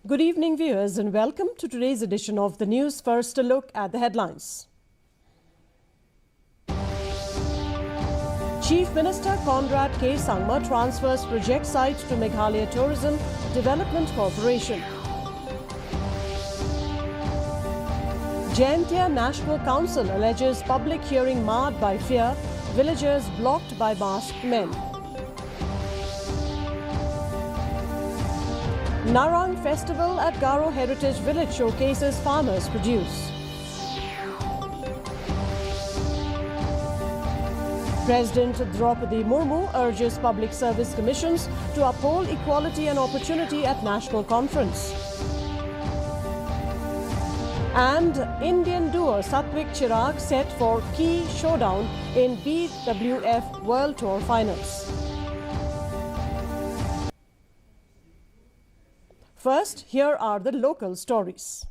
Good evening, viewers, and welcome to today's edition of the news. First, a look at the headlines. Chief Minister Conrad K. Sangma transfers project site to Meghalaya Tourism Development Corporation. Jaintia National Council alleges public hearing marred by fear, villagers blocked by masked men. Narang Festival at Garo Heritage Village showcases farmers' produce. President Draupadi Murmu urges public service commissions to uphold equality and opportunity at National Conference. And Indian duo Satwik Chirag set for key showdown in BWF World Tour Finals. First, here are the local stories.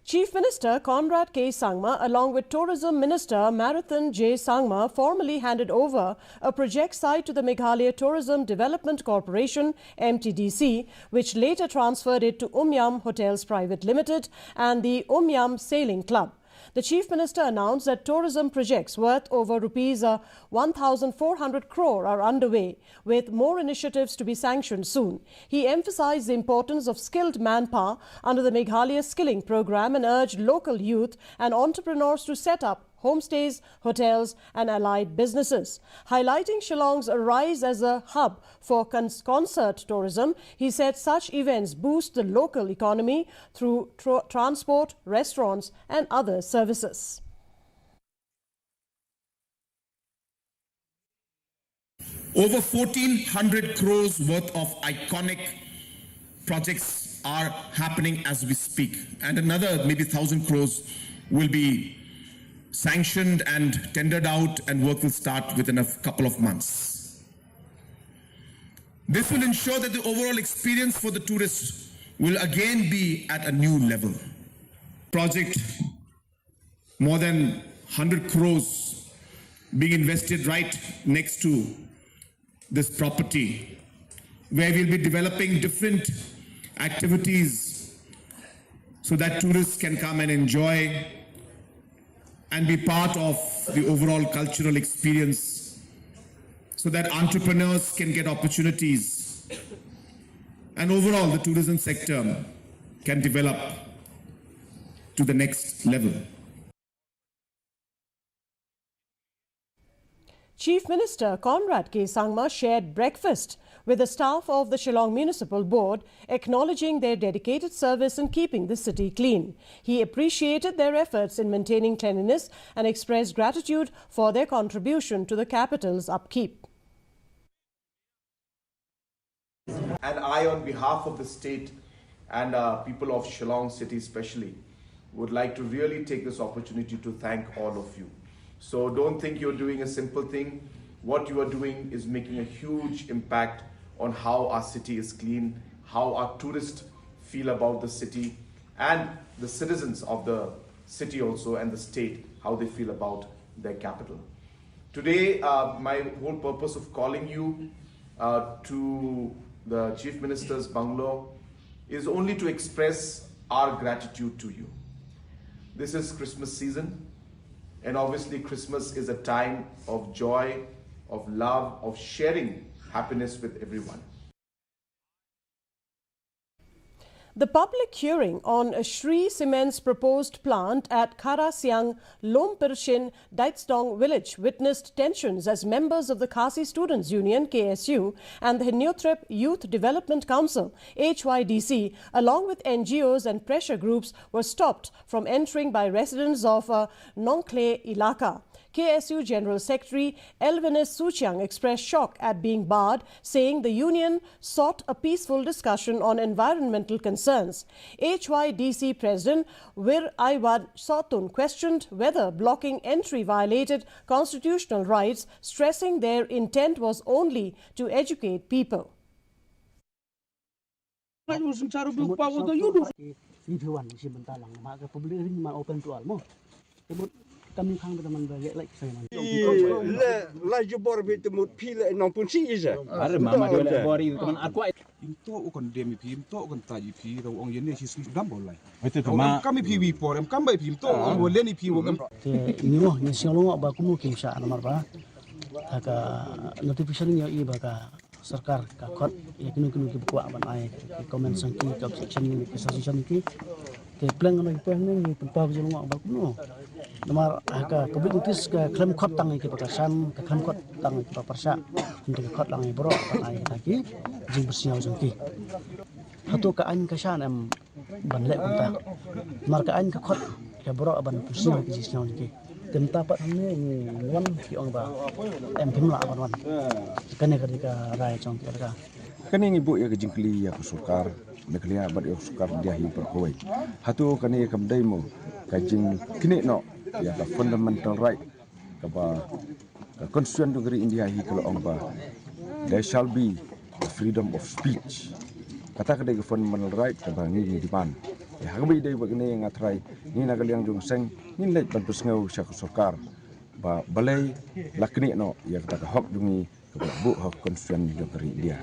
Chief Minister Conrad K. Sangma, along with Tourism Minister Marathon J. Sangma, formally handed over a project site to the Meghalaya Tourism Development Corporation, MTDC, which later transferred it to Umyam Hotels Private Limited and the Umyam Sailing Club. The Chief Minister announced that tourism projects worth over rupees 1,400 crore are underway, with more initiatives to be sanctioned soon. He emphasized the importance of skilled manpower under the Meghalaya Skilling Program and urged local youth and entrepreneurs to set up homestays, hotels and allied businesses. Highlighting Shillong's rise as a hub for concert tourism, he said such events boost the local economy through transport, restaurants and other services. Over 1,400 crores worth of iconic projects are happening as we speak, and another maybe 1,000 crores will be sanctioned and tendered out, and work will start within a couple of months. This will ensure that the overall experience for the tourists will again be at a new level. Project more than 100 crores being invested right next to this property, where we'll be developing different activities so that tourists can come and enjoy and be part of the overall cultural experience, so that entrepreneurs can get opportunities and overall the tourism sector can develop to the next level. Chief Minister Conrad K. Sangma shared breakfast with the staff of the Shillong Municipal Board, acknowledging their dedicated service in keeping the city clean. He appreciated their efforts in maintaining cleanliness and expressed gratitude for their contribution to the capital's upkeep. And I, on behalf of the state and people of Shillong city especially, would like to really take this opportunity to thank all of you. So don't think you're doing a simple thing. What you are doing is making a huge impact on how our city is clean, how our tourists feel about the city, and the citizens of the city also, and the state, how they feel about their capital. Today, my whole purpose of calling you to the Chief Minister's bungalow is only to express our gratitude to you. This is Christmas season, and obviously Christmas is a time of joy, of love, of sharing happiness with everyone. The public hearing on Shri Cement's proposed plant at Kharasiang, Lompirshin, Daitsdong village witnessed tensions as members of the Khasi Students Union (KSU) and the Hinyotrep Youth Development Council (HYDC), along with NGOs and pressure groups, were stopped from entering by residents of Nongkle Ilaka. KSU General Secretary Elvinus Suchiang expressed shock at being barred, saying the union sought a peaceful discussion on environmental concerns. HYDC President Wir Aiwad Sotun questioned whether blocking entry violated constitutional rights, stressing their intent was only to educate people. kami khang teman bagi like saya man. La jubor bit mut pile non punsi isa. Are mama dole bori teman aku Into ukon demi pim to ukon taji pi ro ong yene his dambol lai. itu kama Kami pi wi por em kambay pim to ong woleni pi wong em. Te ini mo ni siolo ba kumu kim sa namar ba. Haka notification ni i ba ka sarkar ka khot ya kinu ki buku ban ai comment sang ki ka section ni ka section ki te plan no plan ni tempa jelo ba kumu. Namar haka public notice ka klaim khot tang ki ba ka sam ka klaim khot tang ki ba parsa untuk khot lang ai bro ban ai lagi jing bersiau sang ki. Hatu ka an ka shan am ban le ta. Mar ka an ka khot ya bro ban bersiau ki siau ki. Temta pat ni wan ki ong ba em phim la ban wan kane ka rai chong ka Kani ibu ya kejingkli ya kusukar neklia bat ya kusukar dia hi perkoi. Hatu kani kamdai mo kajing kini no ya ka fundamental right ka ba constitution negeri India hi kalau ong ba there shall be freedom of speech. Kata kadai fundamental right ka ba ni di ban. Ya habi dai bagni ngatrai ni nagaliang jung seng ni lek bantu sngau sya kusukar ba balai lakni no ya kata hok dungi ka bu hok constitution negeri India.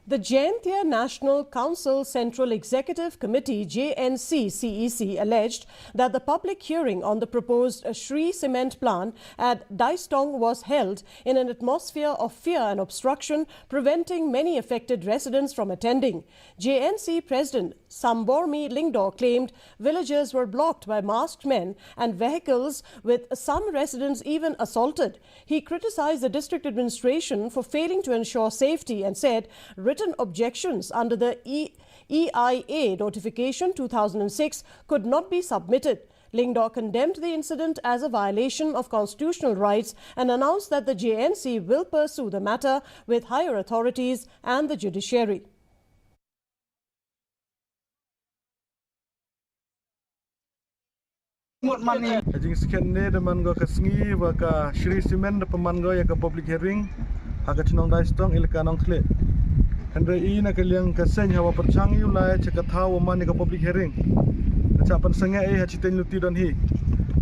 The Jaintia National Council Central Executive Committee JNC-CEC alleged that the public hearing on the proposed Shree Cement plant at Daistong was held in an atmosphere of fear and obstruction, preventing many affected residents from attending. JNC President Sambormi Lingdor claimed villagers were blocked by masked men and vehicles, with some residents even assaulted. He criticized the district administration for failing to ensure safety and said written objections under the EIA notification 2006 could not be submitted. Lingdor condemned the incident as a violation of constitutional rights and announced that the JNC will pursue the matter with higher authorities and the judiciary. Ajing sekian ni teman go ke sengi waka Shree Cement peman go ya ke public hearing haga chinong Daistong ilka nong kle. Hendra i na kaliang kaseng hawa perchangi ulai cakap tahu man ke public hearing. Acapan sengai haciten luti don hi.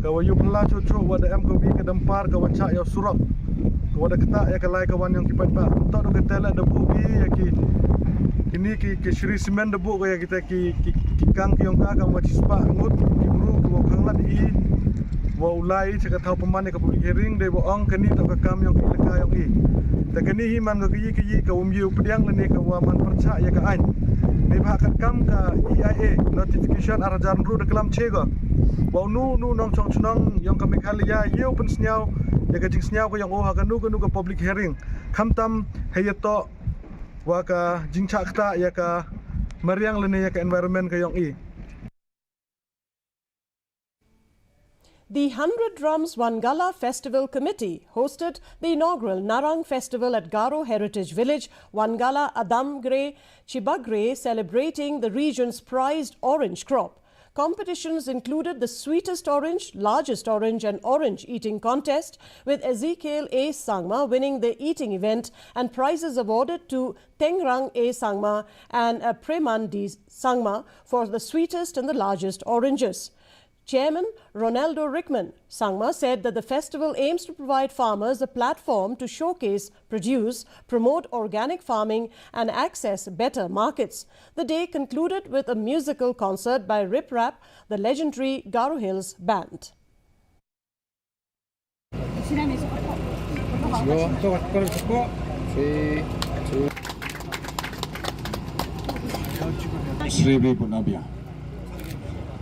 Kawayu pela cucu wada em ko bi ke dempar ka wacak ya surap. Wada ketak ya kalai kawan yang kipat pak. Tak do ketela debu bi ya ki ini ki Shree Cement debu ko ya kita ki kang ki yongka ka wacispa ngut ki bru ko khanglat i wa ulai cakap tahu peman ke public hearing de boong keni to ka kam yang ilka yang i. Takani hi man ko ki ka umyu pediang lene ka wa man percak ya ka an. Ni bahkan kam ka EIA notification arajan ru de kelam chega. Wa nu nong chong chunong yang ka Meghalaya yeu pen snyau ya ka jing snyau ko yang ha ka nu ka public hearing. Kham tam hayato wa ka jing chak ta ya ka mariang lene ya ka environment ka yang i. The 100 Drums Wangala Festival Committee hosted the inaugural Narang Festival at Garo Heritage Village, Wangala Adamgre Chibagre, celebrating the region's prized orange crop. Competitions included the sweetest orange, largest orange and orange eating contest, with Ezekiel A. Sangma winning the eating event and prizes awarded to Tengrang A. Sangma and Preman D. Sangma for the sweetest and the largest oranges. Chairman Ronaldo Rickman Sangma said that the festival aims to provide farmers a platform to showcase, produce, promote organic farming and access better markets. The day concluded with a musical concert by Rip Rap, the legendary Garo Hills band.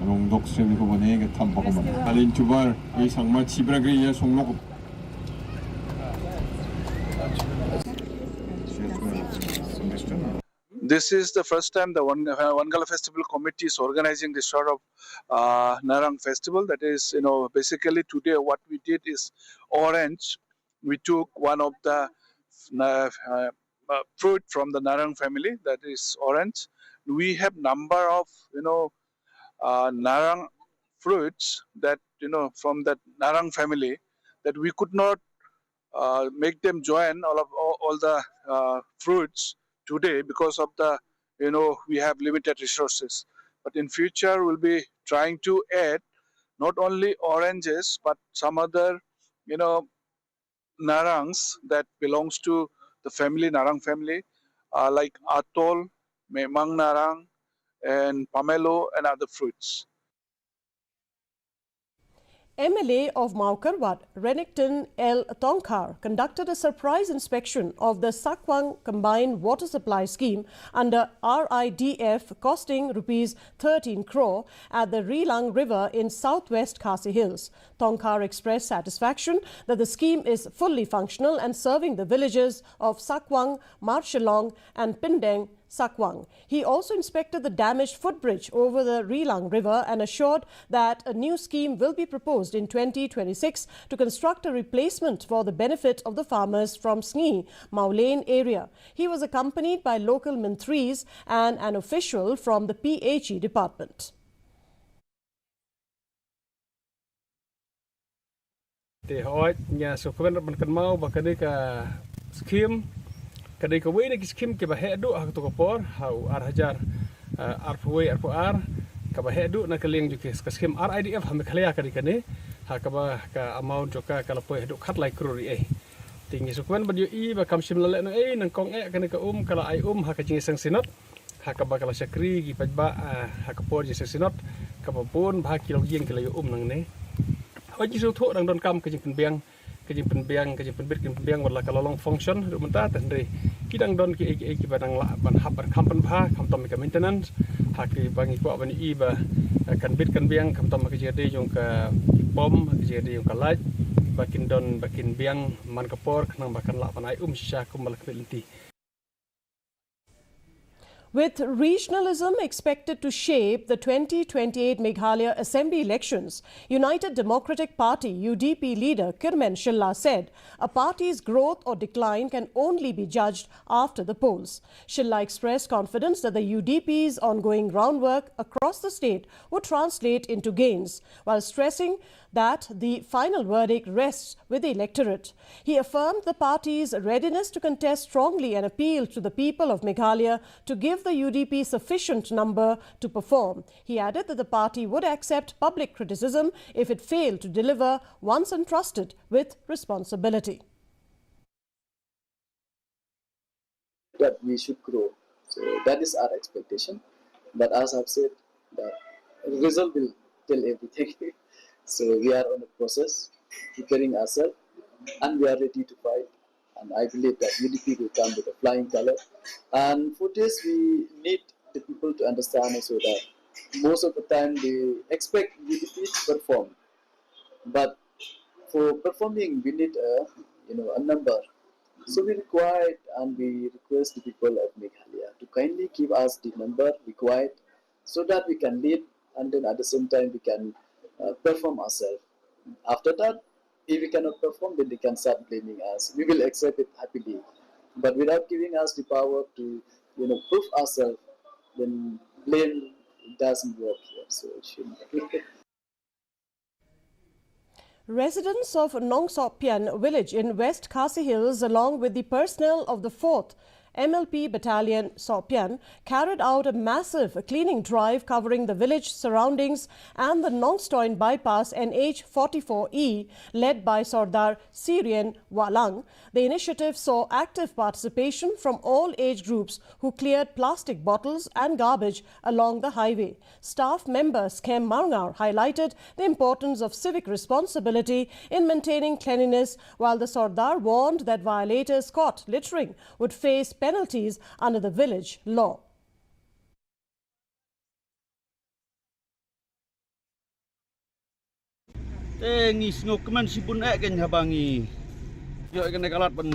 롱독 스트리밍 후보네에게 탐보고만 알린 주발 이 상마 치브라그리의 송록 This is the first time the Wangala Festival Committee is organizing this sort of Narang Festival. That is, basically today what we did is orange. We took one of the fruit from the Narang family, that is orange. We have number of, Narang fruits that, from that Narang family that we could not make them join all the fruits today because of the, we have limited resources. But in future, we'll be trying to add not only oranges but some other, narangs that belongs to the family, narang family, like atol, memang narang, and pomelo and other fruits. MLA of Maukarwat, Renington L. Tongkar, conducted a surprise inspection of the Sakwang Combined Water Supply Scheme under RIDF costing Rs 13 crore at the Relang River in southwest Khasi Hills. Tongkar expressed satisfaction that the scheme is fully functional and serving the villages of Sakwang, Marshallong and Pindeng, Sakwang. He also inspected the damaged footbridge over the Relang River and assured that a new scheme will be proposed in 2026 to construct a replacement for the benefit of the farmers from Sngi, Maulane area. He was accompanied by local mantris and an official from the PHE department. Kadai kawai nak skim ke bahaya duk hak tu kapor hau hajar arpuai arpuar ke bahaya duk nak keling juga skim RIDF ham MEGHALAYA kadai kane hak ba ka amount joka kalau poi duk khat lai kruri tinggi sukuan baju ba kam sim lele nang kong kane ka kalau ai hak jingi sang sinot hak ba kalau sakri gi pajba hak por ji sang sinot ka pun ba kilo jing kilo nang ne hoji su tho dang don kam ke jing penbiang kejing penbit wala kalau long function ru menta tandri kidang don ki badang la ban hab kampan pha kam tom ka maintenance haki bangi ko ban I ba kan bit kan biang kam tom ka jede jong ka pom ka jede jong ka laj bakin don bakin biang man kapor kanang bakan la ban ai sha kumbal kvelinti. With regionalism expected to shape the 2028 Meghalaya Assembly elections, United Democratic Party UDP leader Kirmen Shilla said a party's growth or decline can only be judged after the polls. Shilla expressed confidence that the UDP's ongoing groundwork across the state would translate into gains, while stressing that the final verdict rests with the electorate. He affirmed the party's readiness to contest strongly and appealed to the people of Meghalaya to give the UDP sufficient number to perform. He added that the party would accept public criticism if it failed to deliver once entrusted with responsibility. That we should grow. So that is our expectation. But as I've said, the result will tell everything. So we are on a process, preparing ourselves, and we are ready to fight. And I believe that UDP will come with a flying color. And for this, we need the people to understand also that most of the time they expect UDP to perform. But for performing, we need a number. So we require and we request the people of Meghalaya to kindly give us the number required so that we can lead, and then at the same time we can perform ourselves. After that, if we cannot perform, then they can start blaming us. We will accept it happily. But without giving us the power to, prove ourselves, then blame doesn't work here. So it shouldn't. Residents of Nongsopian village in West Khasi Hills, along with the personnel of the 4th MLP Battalion Sopian, carried out a massive cleaning drive covering the village surroundings and the Nongstoin bypass NH44E, led by Sardar Syrian Walang. The initiative saw active participation from all age groups who cleared plastic bottles and garbage along the highway. Staff member Skem Marngar highlighted the importance of civic responsibility in maintaining cleanliness, while the Sardar warned that violators caught littering would face penalties under the village law. Ngis ngokeman sibun kan habangi yo kan kalat ban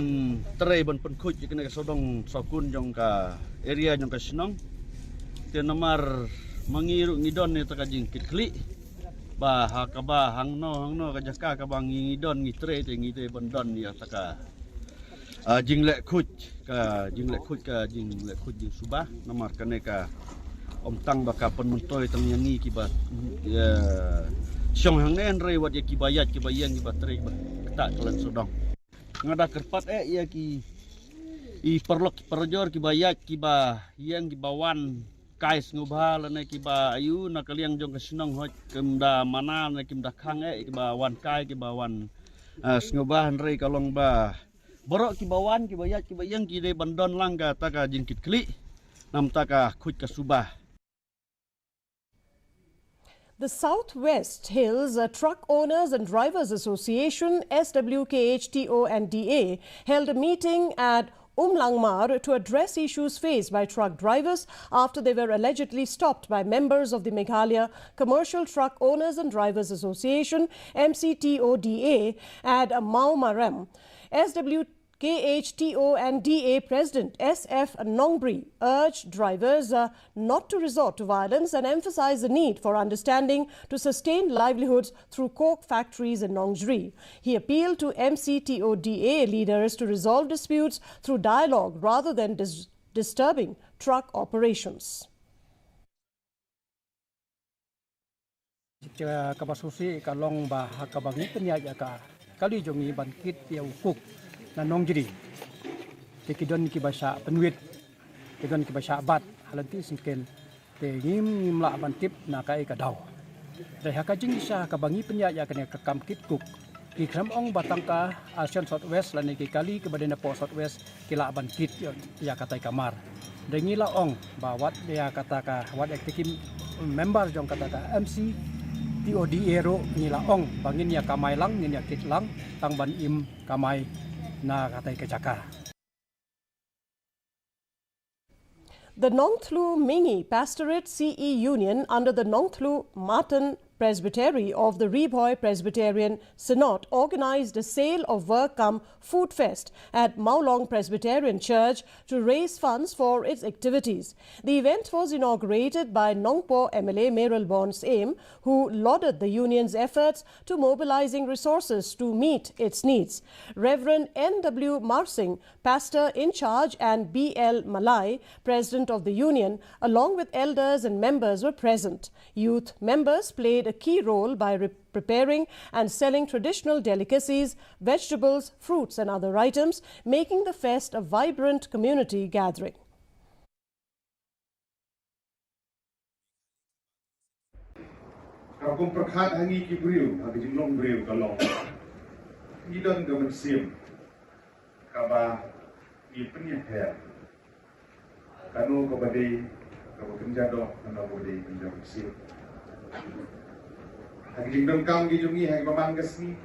terai ban penkuj kan sodong sokun jong ka area jong ka senong te nomor mangiru ngidon ne takajing kitli ba hakaba hangno ka jaka ka bang ngidon ngitre te ngite bandon ya taka jinglek kuj ka jinglek kuj subah nomor kane ka om tang baka penmuntoi tang yangi kibat siong hang nen rei wat ya kibayat kibayang kibatrei tak kelan sodong ngada kerpat ya ki I perlok perjor kibayat kiba yang kibawan kais ngubah lane kiba ayu na kaliang jong kasinong hoj kimda mana na kimda khang kiba wan kai kiba wan ngubah nrei kalong ba borok kiba wan kiba yat kiba yang kide bandon langga taka jingkit kli nam taka khuj ka subah. The Southwest Hills Truck Owners and Drivers Association, SWKHTO and DA, held a meeting at Umlangmar to address issues faced by truck drivers after they were allegedly stopped by members of the Meghalaya Commercial Truck Owners and Drivers Association, MCTODA, at Maumaram. SWKHTO and DA President SF Nongbri urged drivers not to resort to violence and emphasized the need for understanding to sustain livelihoods through coke factories in Nongjri. He appealed to MCTODA leaders to resolve disputes through dialogue rather than disturbing truck operations. Kapasusi kalong ba hakabangi penyaya ka kali jongi bankit ya ukuk na Nongjri tikidon kibasa penwit tikidon kibasa bat halanti singkel te ngim la bantip na kai kadaw dai hakajing isa kabangi penyaya kene kakam kitkuk ki kram ong batangka Asian Southwest lani ki kali ke badena po Southwest kila bankit ya katai kamar dai ngila ong bawat dia kataka wat ektikim member jong kataka MC TODA ro ngila ong bangin ya kamai lang ngin ya kit lang tang ban im kamai na katay kajaka. The Nongthlu Mingi Pastorate CE Union under the Nongthlu Matan Presbytery of the Reboy Presbyterian Synod organized a sale of work come food fest at Maulong Presbyterian Church to raise funds for its activities. The event was inaugurated by Nongpo MLA Meral Bonds Aim, who lauded the union's efforts to mobilizing resources to meet its needs. Reverend N.W. Marsing, pastor in charge, and B.L. Malai, president of the union, along with elders and members were present. Youth members played a key role by preparing and selling traditional delicacies, vegetables, fruits and other items, making the fest a vibrant community gathering. Aku perkat hangi kibriu, aku jinglong briu kalau idon gaman sim, kaba ipenya her, kanu kabadi kabakenjado, kanu kabadi kenjado sim. Aku jinglong kam gijungi, aku baman kesni,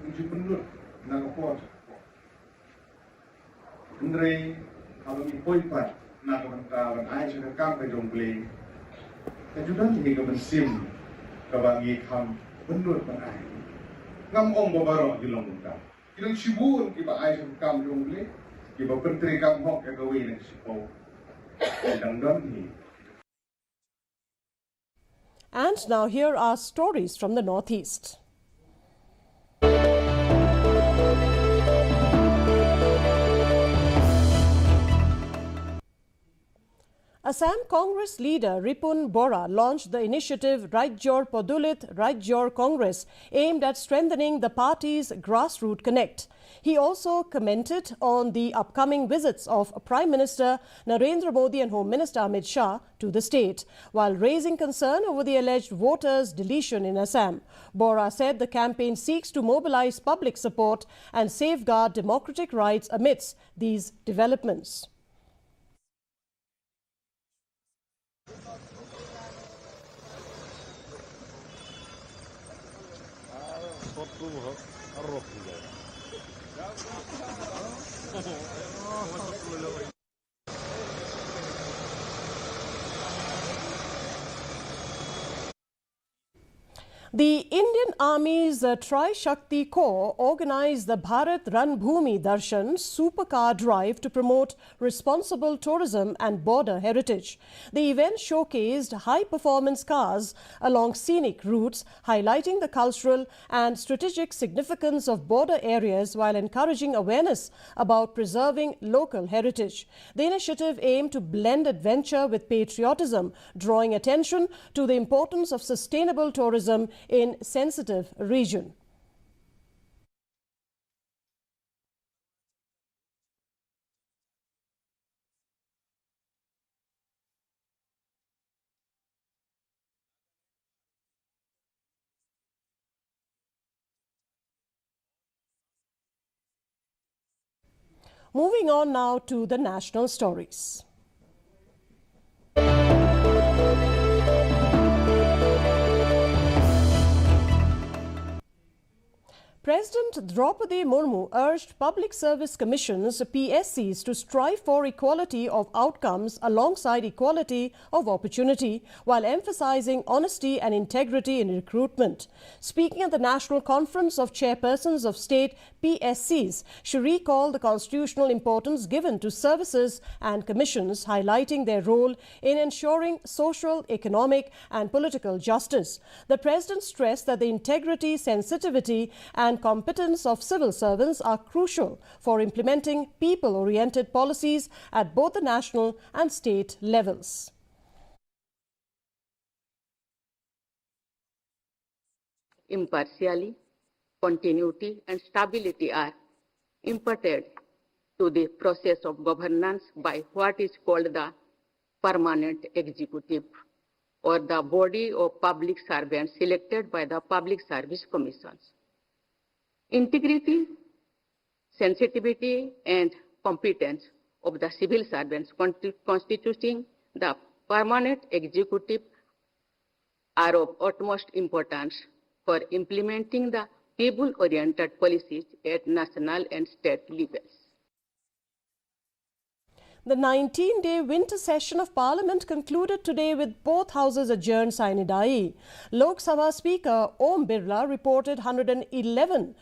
giju penlut, nak pot. Andre, kalau ipoi pat, nak kawan ai sudah kam kejong beli, kejudan ini gaman sim. Kabangi kam bendur panai ngam ong babaro dilong kam kinang sibur kiba ai kam jongle kiba pentri kam hok ka gawi nak sipo dang don ni. And now here are stories from the Northeast. Assam Congress leader Ripun Bora launched the initiative Rajyor Podulit Rajyor Congress, aimed at strengthening the party's grassroots connect. He also commented on the upcoming visits of Prime Minister Narendra Modi and Home Minister Amit Shah to the state, while raising concern over the alleged voters' deletion in Assam. Bora said the campaign seeks to mobilize public support and safeguard democratic rights amidst these developments. The Indian Army's Tri-Shakti Corps organized the Bharat Ranbhoomi Darshan supercar drive to promote responsible tourism and border heritage. The event showcased high-performance cars along scenic routes, highlighting the cultural and strategic significance of border areas while encouraging awareness about preserving local heritage. The initiative aimed to blend adventure with patriotism, drawing attention to the importance of sustainable tourism in sensitive region. Moving on now to the national stories. President Draupadi Murmu urged Public Service Commissions, PSCs, to strive for equality of outcomes alongside equality of opportunity, while emphasizing honesty and integrity in recruitment. Speaking at the National Conference of Chairpersons of State, PSCs, she recalled the constitutional importance given to services and commissions, highlighting their role in ensuring social, economic and political justice. The President stressed that the integrity, sensitivity and competence of civil servants are crucial for implementing people-oriented policies at both the national and state levels. Impartiality, continuity and stability are imparted to the process of governance by what is called the permanent executive, or the body of public servants selected by the Public Service Commissions. Integrity, sensitivity and competence of the civil servants constituting the permanent executive are of utmost importance for implementing the people-oriented policies at national and state levels. The 19-day winter session of Parliament concluded today with both houses adjourned sine die. Lok Sabha Speaker Om Birla reported 111%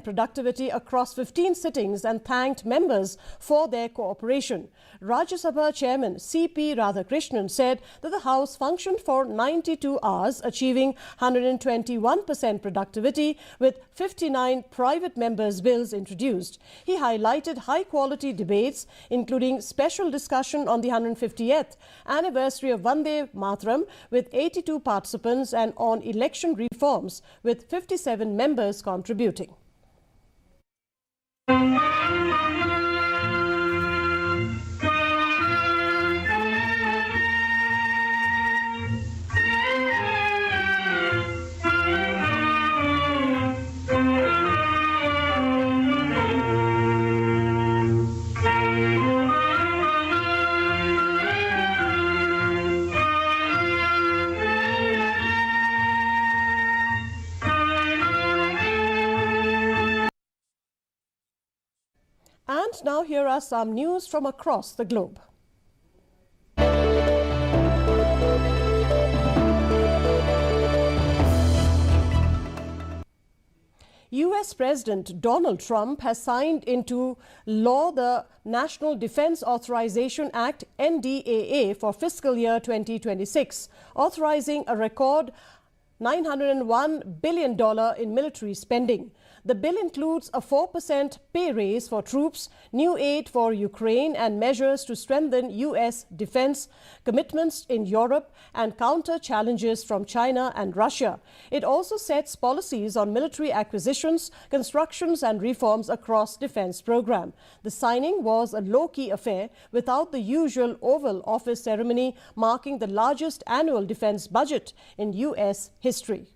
productivity across 15 sittings and thanked members for their cooperation. Rajya Sabha Chairman C.P. Radhakrishnan said that the House functioned for 92 hours, achieving 121% productivity with 59 private members' bills introduced. He highlighted high-quality debates, including special discussion on the 150th anniversary of Vande Mataram with 82 participants and on election reforms with 57 members contributing. And now here are some news from across the globe. US President Donald Trump has signed into law the National Defense Authorization Act (NDAA) for fiscal year 2026, authorizing a record $901 billion in military spending. The bill includes a 4% pay raise for troops, new aid for Ukraine, and measures to strengthen U.S. defense commitments in Europe and counter challenges from China and Russia. It also sets policies on military acquisitions, constructions, and reforms across defense program. The signing was a low-key affair without the usual Oval Office ceremony, marking the largest annual defense budget in U.S. history.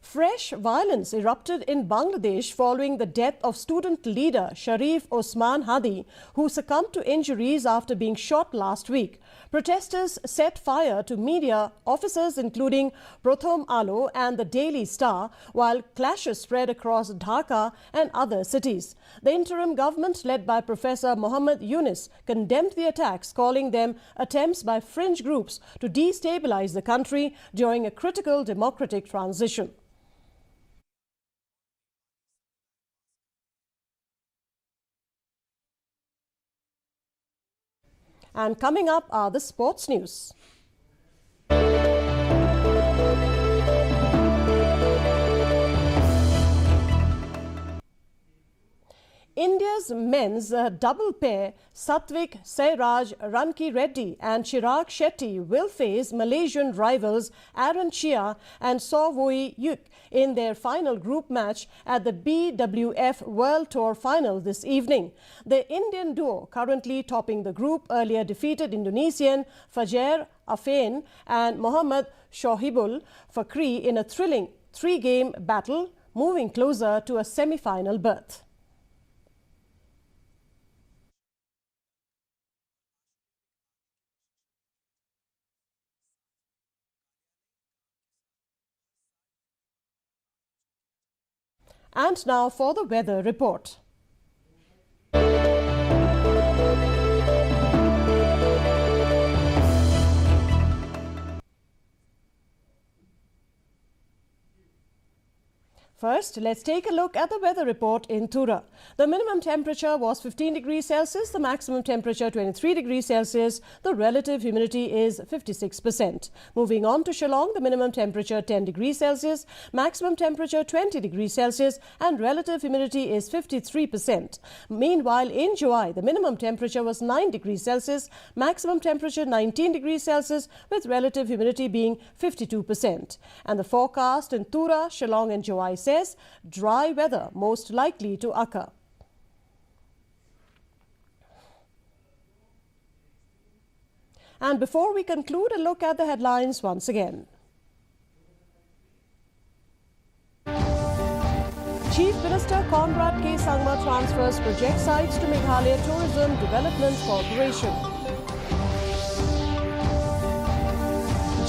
Fresh violence erupted in Bangladesh following the death of student leader Sharif Osman Hadi, who succumbed to injuries after being shot last week. Protesters set fire to media offices including Prothom Alo and the Daily Star, while clashes spread across Dhaka and other cities. The interim government, led by Professor Muhammad Yunus, condemned the attacks, calling them attempts by fringe groups to destabilize the country during a critical democratic transition. And coming up are the sports news. India's men's double pair, Satvik Sairaj Ranki Reddy and Chirag Shetty, will face Malaysian rivals Aaron Chia and Sovoi Yuk in their final group match at the BWF World Tour Final this evening. The Indian duo, currently topping the group, earlier defeated Indonesian Fajar Afain and Mohammad Shohibul Fakri in a thrilling three-game battle, moving closer to a semi-final berth. And now for the weather report. First, let's take a look at the weather report in Tura. The minimum temperature was 15 degrees Celsius, the maximum temperature 23 degrees Celsius, the relative humidity is 56%. Moving on to Shillong, the minimum temperature 10 degrees Celsius, maximum temperature 20 degrees Celsius and relative humidity is 53%. Meanwhile, in Joai, the minimum temperature was 9 degrees Celsius, maximum temperature 19 degrees Celsius with relative humidity being 52%. And the forecast in Tura, Shillong and Joai says dry weather most likely to occur. And before we conclude, a look at the headlines once again. Chief Minister Conrad K. Sangma transfers project sites to Meghalaya Tourism Development Corporation.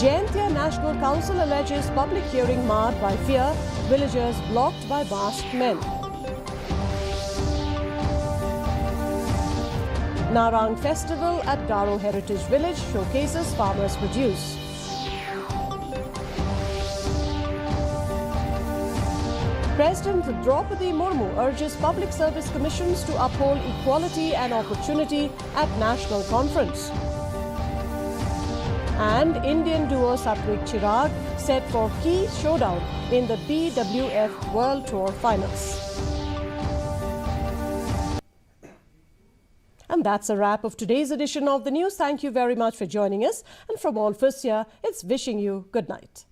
Jaintia National Council alleges public hearing marred by fear, villagers blocked by masked men. Narang Festival at Garo Heritage Village showcases farmers' produce. President Draupadi Murmu urges public service commissions to uphold equality and opportunity at National Conference. And Indian duo Satvik Chirag set for key showdown in the BWF World Tour Finals. And that's a wrap of today's edition of the news. Thank you very much for joining us. And from all of us here, it's wishing you good night.